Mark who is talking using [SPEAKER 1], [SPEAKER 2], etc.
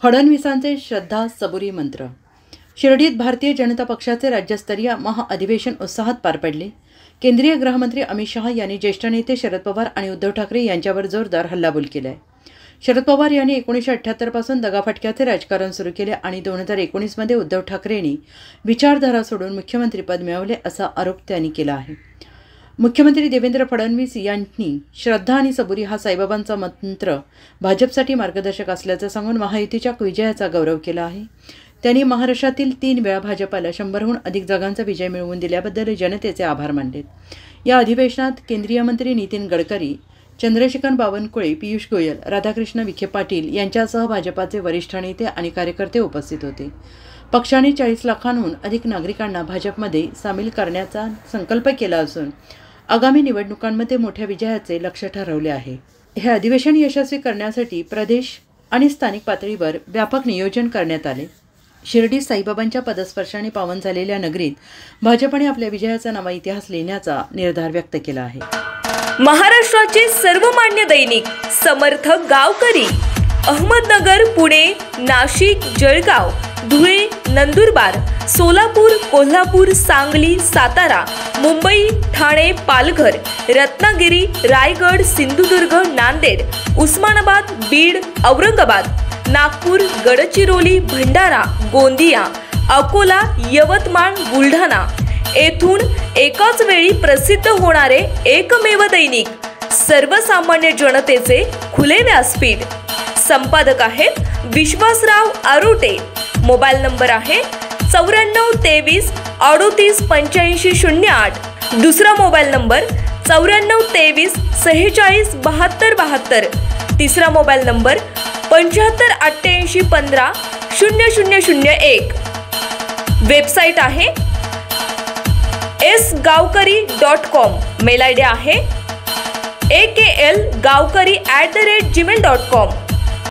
[SPEAKER 1] फडणवीसांचे श्रद्धा सबुरी मंत्र. शिर्डीत भारतीय जनता पक्षाचे राज्यस्तरीय महाअधिवेशन उत्साहात पार पडले. केंद्रीय गृहमंत्री अमित शहा यांनी ज्येष्ठ नेते शरद पवार आणि उद्धव ठाकरे यांच्यावर जोरदार हल्लाबोल केलाय. शरद पवार यांनी 1978 पासून दगाफटक्याचे राजकारण सुरू केले आणि 2019 मध्ये उद्धव ठाकरेंनी विचारधारा सोडून मुख्यमंत्रीपद मिळवले असा आरोप त्यांनी केला आहे. मुख्यमंत्री देवेंद्र फडणवीस यांनी श्रद्धा आणि सबुरी हा साईबाबांचा मंत्र भाजपसाठी मार्गदर्शक असल्याचं सांगून महायुतीच्या विजयाचा गौरव केला आहे. त्यांनी महाराष्ट्रातील 3 वेळा भाजपाला 100हून अधिक जागांचा विजय मिळवून दिल्याबद्दल जनतेचे आभार मानलेत. या अधिवेशनात केंद्रीय मंत्री नितीन गडकरी, चंद्रशेखर बावनकुळे, पियुष गोयल, राधाकृष्ण विखे पाटील यांच्यासह भाजपाचे वरिष्ठ नेते आणि कार्यकर्ते उपस्थित होते. पक्षाने 40 लाखांहून अधिक नागरिकांना भाजपमध्ये सामील करण्याचा संकल्प केला असून आगामी निवडणुकांमध्ये मोठ्या विजयाचे लक्ष्य ठरवले आहे. हे अधिवेशन यशस्वी करण्यासाठी प्रदेश आणि स्थानिक पातळीवर व्यापक नियोजन करण्यात आले. शिर्डी साईबाबांच्या पदस्पर्शाने पावन झालेल्या नगरीत भाजपने आपल्या विजयाचा नवा इतिहास लिहिण्याचा निर्धार व्यक्त केला आहे.
[SPEAKER 2] महाराष्ट्राचे सर्वमान्य दैनिक समर्थ गावकरी अहमदनगर, पुणे, नाशिक, जळगाव, धुळे, नंदुरबार, सोलापूर, कोल्हापूर, सांगली, सातारा, मुंबई, ठाणे, पालघर, रत्नागिरी, रायगड, सिंधुदुर्ग, नांदेड, उस्मानाबाद, बीड, औरंगाबाद, नागपूर, गडचिरोली, भंडारा, गोंदिया, अकोला, यवतमाळ, बुलढाणा येथून एकाच वेळी प्रसिद्ध होणारे एकमेव दैनिक, सर्वसामान्य जनतेचे खुले व्यासपीठ. संपादक आहेत विश्वासराव आरोटे. मोबाईल नंबर आहे 9423 38 85 08. दुसरा मोबाईल नंबर 9423 46 72 72. तिसरा मोबाईल नंबर 75 88 15 0001. वेबसाईट आहे sgavkari.com. मेल आयडी आहे akl gavkari@gmail.com.